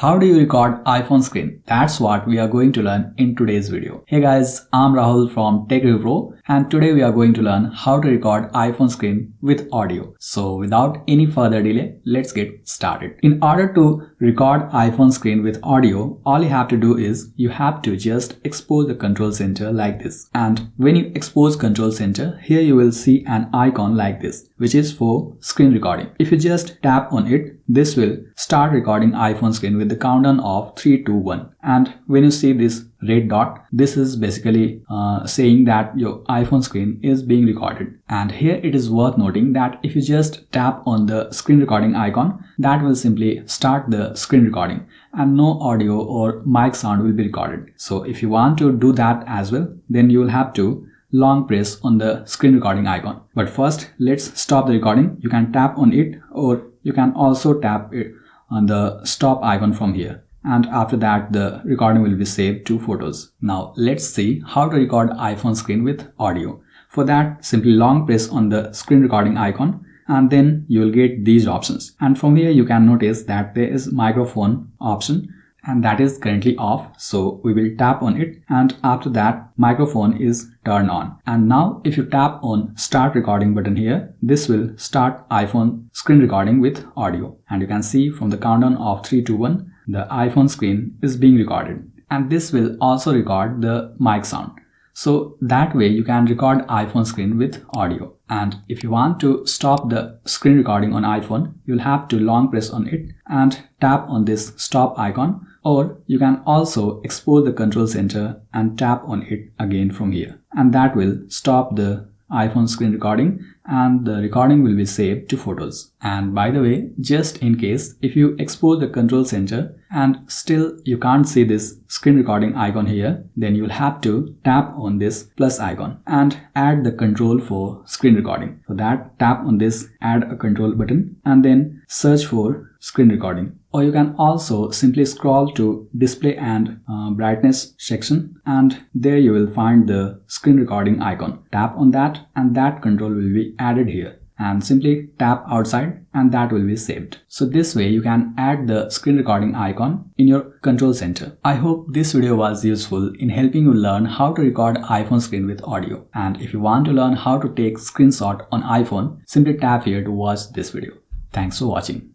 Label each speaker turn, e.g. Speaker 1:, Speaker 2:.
Speaker 1: How do you record iPhone screen? That's what we are going to learn in today's video. Hey guys, I'm Rahul from Tech Review Pro, and today we are going to learn how to record iPhone screen with audio. So without any further delay, let's get started. In order to record iPhone screen with audio, all you have to do is you have to just expose the control center like this. And when you expose control center, here you will see an icon like this, which is for screen recording. If you just tap on it, this will start recording iPhone screen with the countdown of 3, 2, 1. And when you see this red dot, this is basically saying that your iPhone screen is being recorded. And here it is worth noting that if you just tap on the screen recording icon, that will simply start the screen recording and no audio or mic sound will be recorded. So if you want to do that as well, then you will have to long press on the screen recording icon. But first, let's stop the recording. You can tap on it, or you can also tap it on the stop icon from here. And after that, the recording will be saved to photos. Now let's see how to record iPhone screen with audio. For that, simply long press on the screen recording icon, and then you will get these options. And from here you can notice that there is microphone option, and that is currently off, so we will tap on it, and after that microphone is turned on. And now if you tap on start recording button here, this will start iPhone screen recording with audio, and you can see from the countdown of 3, 2, 1 the iPhone screen is being recorded, and this will also record the mic sound. So that way you can record iPhone screen with audio. And if you want to stop the screen recording on iPhone, you'll have to long press on it and tap on this stop icon, or you can also expose the control center and tap on it again from here, and that will stop the iPhone screen recording and the recording will be saved to photos. And by the way, just in case if you expose the control center and still you can't see this screen recording icon here, then you'll have to tap on this plus icon and add the control for screen recording. For that, tap on this add a control button and then search for screen recording. Or you can also simply scroll to display and brightness section, and there you will find the screen recording icon. Tap on that and that control will be added here, and simply tap outside and that will be saved. So this way you can add the screen recording icon in your control center. I hope this video was useful in helping you learn how to record iPhone screen with audio. And if you want to learn how to take screenshot on iPhone, simply tap here to watch this video. Thanks for watching.